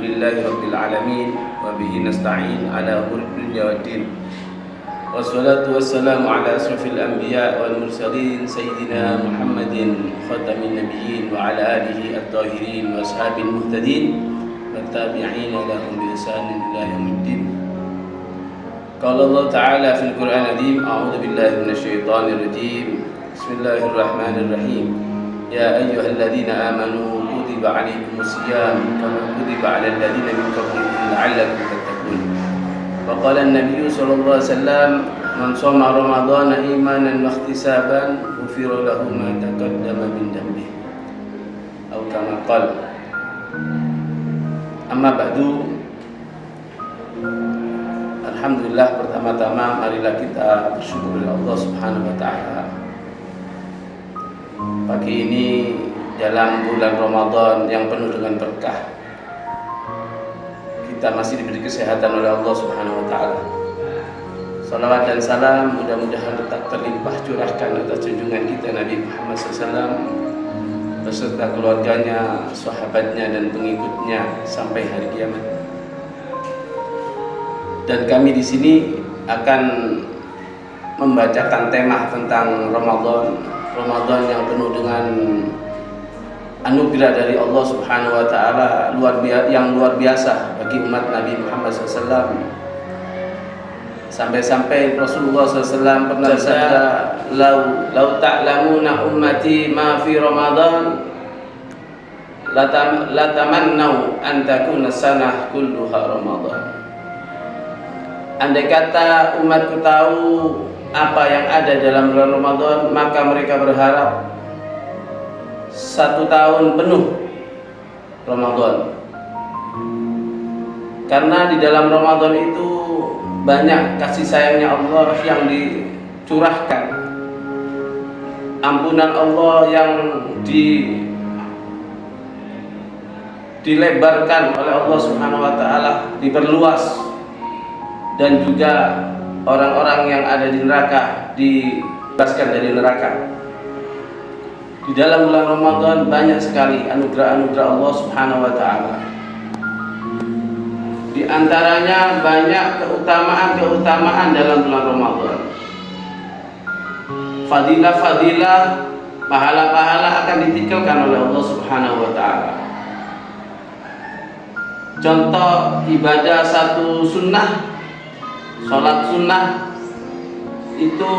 Alhamdulillahi Rabbil Alamin wa bihi nasta'in ala umuri dunya waddin. Wassalatu wassalamu ala asrafil anbiya wal mursalin sayyidina Muhammadin khatamin nabiyyin wa ala alihi at-tahirin wa ashabil muhtadin wat tabi'ina lahum bi ihsanin ila yaumiddin. Qala Allah Ta'ala fil Qur'an Azim, a'udzu billahi minasyaitonir rajim. Bismillahirrahmanirrahim. Ya ayyuhalladzina amanu kutiba alaikumus siyam kama kutiba alal ladzina min qablikum la'allakum tattaqun. Wa qala an-nabiy sallallahu alaihi wasallam, man shoma ramadhana imanan wa ihtisaban ghufira lahu ma taqaddama min dhanbihi. Atau kama qala. Amma ba'du. Alhamdulillah, pertama-tama marilah kita bersyukur kepada Allah Subhanahu wa taala. Pagi ini dalam bulan Ramadan yang penuh dengan berkah, kita masih diberi kesehatan oleh Allah Subhanahu wa taala. Salawat dan salam mudah-mudahan tetap terlimpah curahkan atas junjungan kita Nabi Muhammad SAW beserta keluarganya, sahabatnya dan pengikutnya sampai hari kiamat. Dan kami di sini akan membacakan tema tentang Ramadan yang penuh dengan anugerah dari Allah Subhanahu wa taala yang luar biasa bagi umat Nabi Muhammad SAW. Sampai-sampai Rasulullah SAW pernah bersabda, "Lau ta'lamuna ummati ma fi Ramadan latamannau an takuna sanah kulluha Ramadan." Andai kata umatku tahu apa yang ada dalam bulan Ramadan, maka mereka berharap 1 tahun penuh Ramadan. Karena di dalam Ramadan itu banyak kasih sayangnya Allah yang dicurahkan, ampunan Allah yang dilebarkan oleh Allah Subhanahu wa taala, diperluas, dan juga orang-orang yang ada di neraka dibebaskan dari neraka. Di dalam bulan Ramadan banyak sekali anugerah-anugerah Allah Subhanahu wa taala. Di antaranya banyak keutamaan-keutamaan dalam bulan Ramadan. Fadilah-fadilah, pahala-pahala akan ditikalkan oleh Allah Subhanahu wa taala. Contoh ibadah satu sunnah, sholat sunnah itu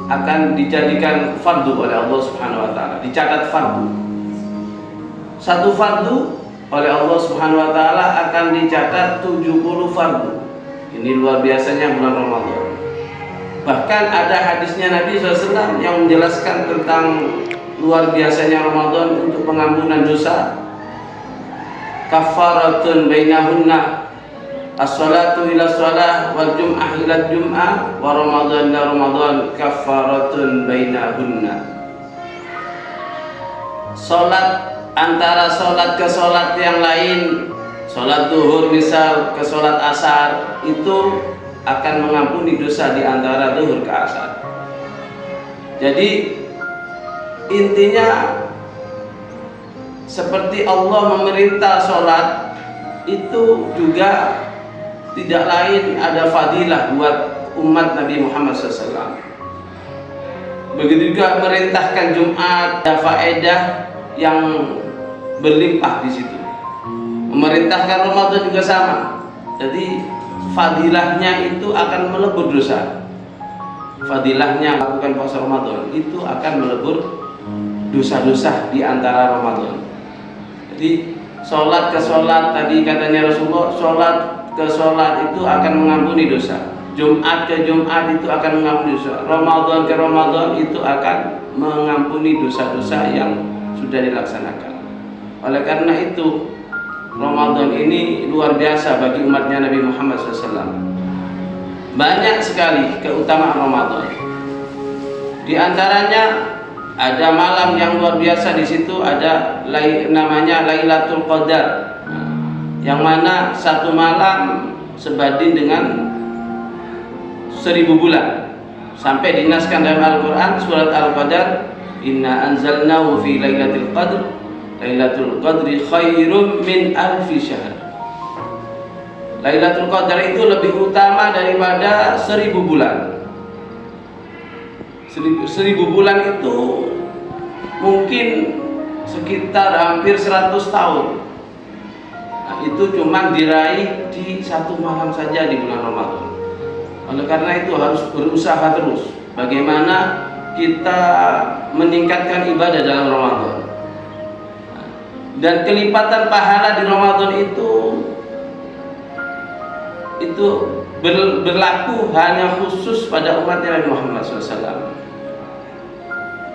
akan dijadikan fardu oleh Allah Subhanahu wa taala, dicatat fardu. Satu fardu oleh Allah Subhanahu wa taala akan dicatat 70 fardu. Ini luar biasanya bulan Ramadan. Bahkan ada hadisnya Nabi SAW yang menjelaskan tentang luar biasanya Ramadan untuk pengampunan dosa. Kafaratun bainahunna as-salatu ila shalah wal jum'ah ila jum'ah wa ramadhan ila ramadhan kafaratun bainahunna. Salat antara salat ke salat yang lain, salat zuhur misal ke salat asar, itu akan mengampuni dosa di antara zuhur ke asar. Jadi intinya seperti Allah memerintah salat, itu juga tidak lain ada fadilah buat umat Nabi Muhammad SAW. Begitu juga merintahkan Jumat, ada faedah yang berlimpah di situ. Memerintahkan Ramadan juga sama. Jadi fadilahnya itu akan melebur dosa. Fadilahnya melakukan puasa Ramadan itu akan melebur dosa-dosa di antara Ramadan. Jadi sholat ke sholat, tadi katanya Rasulullah, sholat ke sholat itu akan mengampuni dosa. Jumat ke Jumat itu akan mengampuni dosa. Ramadan ke Ramadan itu akan mengampuni dosa-dosa yang sudah dilaksanakan. Oleh karena itu Ramadan ini luar biasa bagi umatnya Nabi Muhammad SAW. Banyak sekali keutamaan Ramadan. Di antaranya ada malam yang luar biasa, di situ ada namanya Lailatul Qadar, yang mana satu malam sebanding dengan 1000 bulan. Sampai dinaskan dalam Al-Quran surat Al-Qadar, inna anzalnahu fi lailatul qadr Lailatul Qadri khairum min alfi syahr. Lailatul Qadar itu lebih utama daripada 1000 bulan. 1000 bulan itu mungkin sekitar hampir 100 tahun. Nah, itu cuma diraih di satu malam saja di bulan Ramadan. Oleh karena itu harus berusaha terus bagaimana kita meningkatkan ibadah dalam Ramadan. Dan kelipatan pahala di Ramadan itu berlaku hanya khusus pada umat Nabi Muhammad SAW.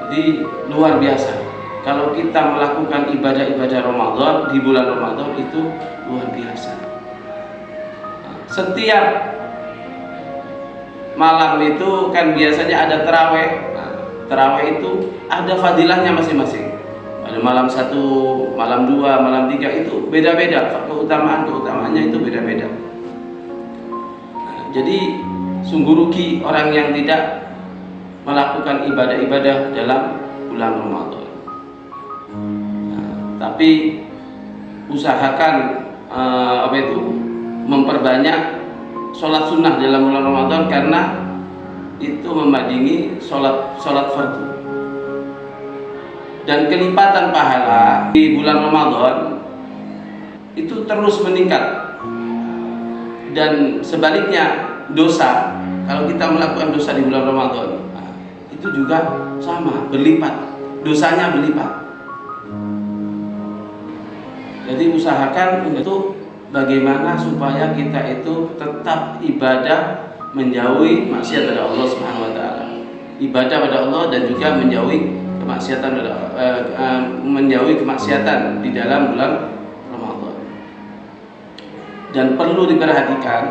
Jadi luar biasa. Kalau kita melakukan ibadah-ibadah Ramadan di bulan Ramadan itu luar biasa. Setiap malam itu kan biasanya ada taraweh. Nah, taraweh itu ada fadilahnya masing-masing. Ada malam 1, malam 2, malam 3 itu beda-beda. Keutamaannya itu beda-beda. Nah, jadi sungguh rugi orang yang tidak melakukan ibadah-ibadah dalam bulan Ramadan. Nah, tapi usahakan memperbanyak sholat sunnah dalam bulan Ramadan karena itu membandingi sholat fardu. Dan kelipatan pahala di bulan Ramadan itu terus meningkat. Dan sebaliknya dosa, kalau kita melakukan dosa di bulan Ramadan, itu juga sama, berlipat, dosanya berlipat. Jadi usahakan untuk bagaimana supaya kita itu tetap ibadah menjauhi maksiat pada Allah Subhanahu wa taala. Ibadah pada Allah dan juga menjauhi kemaksiatan di dalam bulan Ramadan. Dan perlu diperhatikan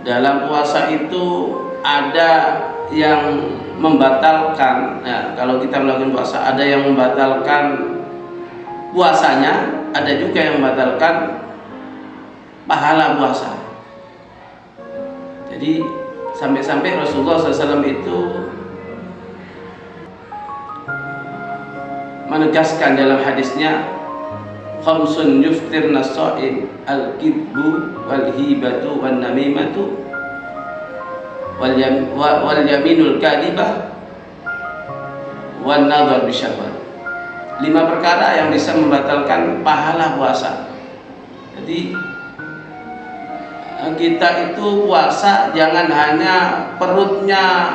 dalam puasa itu ada yang membatalkan. Nah, kalau kita melakukan puasa ada yang membatalkan puasanya, ada juga yang membatalkan pahala puasa. Jadi sampai-sampai Rasulullah SAW itu menegaskan dalam hadisnya, khamsun yuftirna shaim, al-kidbu wal hibatu wan namimatu wal yaminul kadibah wan nadhar bisyahwat. 5 perkara yang bisa membatalkan pahala puasa. Jadi kita itu puasa jangan hanya perutnya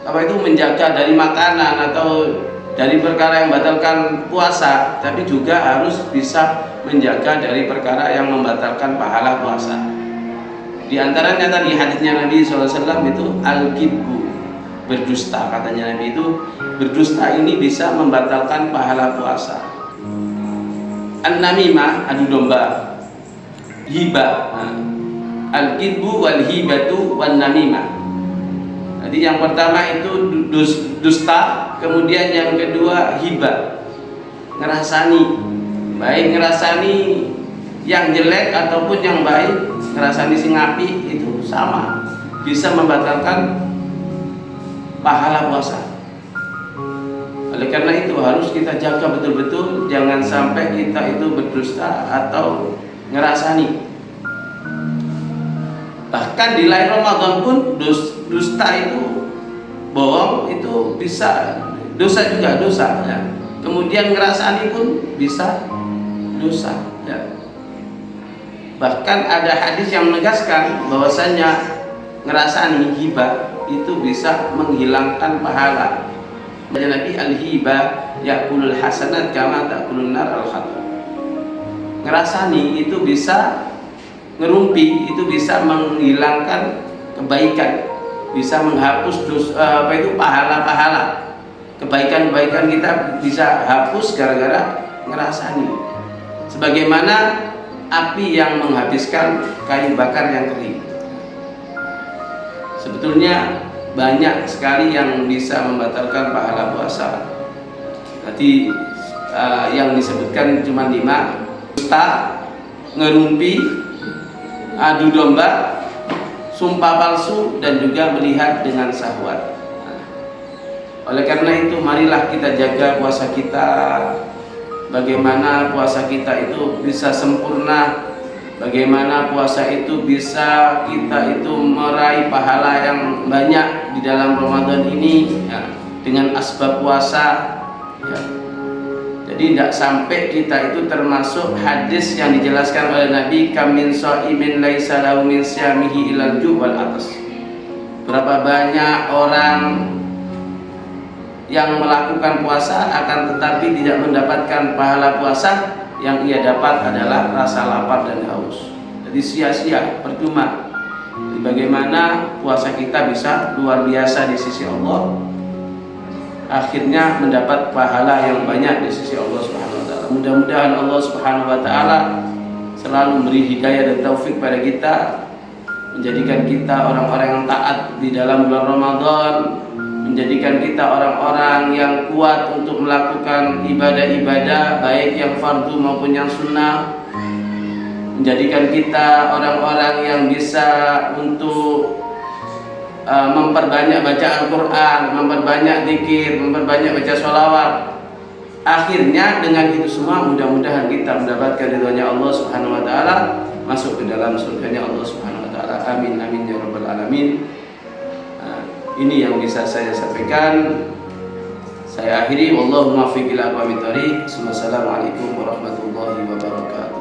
menjaga dari makanan atau dari perkara yang membatalkan puasa, tapi juga harus bisa menjaga dari perkara yang membatalkan pahala puasa. Di antaranya tadi hadisnya Nabi SAW itu al-kibbu, berdusta. Katanya Nabi itu berdusta ini bisa membatalkan pahala puasa. An-namimah, adu domba. Hibah, al-kibbu wal hibatu wan namimah. Jadi yang pertama itu dusta, kemudian yang kedua hibah, ngerasani, baik ngerasani yang jelek ataupun yang baik, ngerasani sing api itu sama, bisa membatalkan pahala puasa. Oleh karena itu harus kita jaga betul-betul, jangan sampai kita itu berdusta atau ngerasani. Bahkan di lain Ramadan pun dusta itu, bohong itu bisa dosa juga, dosa ya. Kemudian ngerasani pun bisa dosa ya. Bahkan ada hadis yang menegaskan bahwasanya ngerasani hibah itu bisa menghilangkan pahala. Nabi al-hibah yakulul hasanat kama takulun nar al-khatab. Ngerasani itu bisa ngerumpi, itu bisa menghilangkan kebaikan, bisa menghapus pahala-pahala. Kebaikan-kebaikan kita bisa hapus gara-gara ngerasani. Sebagaimana api yang menghabiskan kayu bakar yang kering. Sebetulnya banyak sekali yang bisa membatalkan pahala puasa. Nanti yang disebutkan cuma 5: dusta, ngerumpi, adu domba, sumpah palsu, dan juga melihat dengan syahwat. Oleh karena itu marilah kita jaga puasa kita bagaimana puasa kita itu bisa sempurna, bagaimana puasa itu bisa kita itu meraih pahala yang banyak di dalam Ramadan ini ya, dengan asbab puasa ya. Jadi tidak sampai kita itu termasuk hadis yang dijelaskan oleh Nabi, kam min shaimin laisa lahu min siyamihi ilal ju' wal atas. Berapa banyak orang yang melakukan puasa akan tetapi tidak mendapatkan pahala puasa, yang ia dapat adalah rasa lapar dan haus. Jadi sia-sia, percuma. Jadi bagaimana puasa kita bisa luar biasa di sisi Allah, akhirnya mendapat pahala yang banyak di sisi Allah Subhanahu wa taala. Mudah-mudahan Allah Subhanahu wa taala selalu beri hidayah dan taufik pada kita, menjadikan kita orang-orang yang taat di dalam bulan Ramadan, menjadikan kita orang-orang yang kuat untuk melakukan ibadah-ibadah baik yang fardu maupun yang sunnah, menjadikan kita orang-orang yang bisa untuk memperbanyak baca Al-Quran, memperbanyak zikir, memperbanyak baca sholawat. Akhirnya dengan itu semua mudah-mudahan kita mendapatkan ridhonya Allah Subhanahu wa taala, masuk ke dalam surganya Allah Subhanahu wa taala. Amin amin ya rabbal alamin. Ini yang bisa saya sampaikan. Saya akhiri, wallahu muwaffiq ila aqwamit thoriq. Wassalamualaikum warahmatullahi wabarakatuh.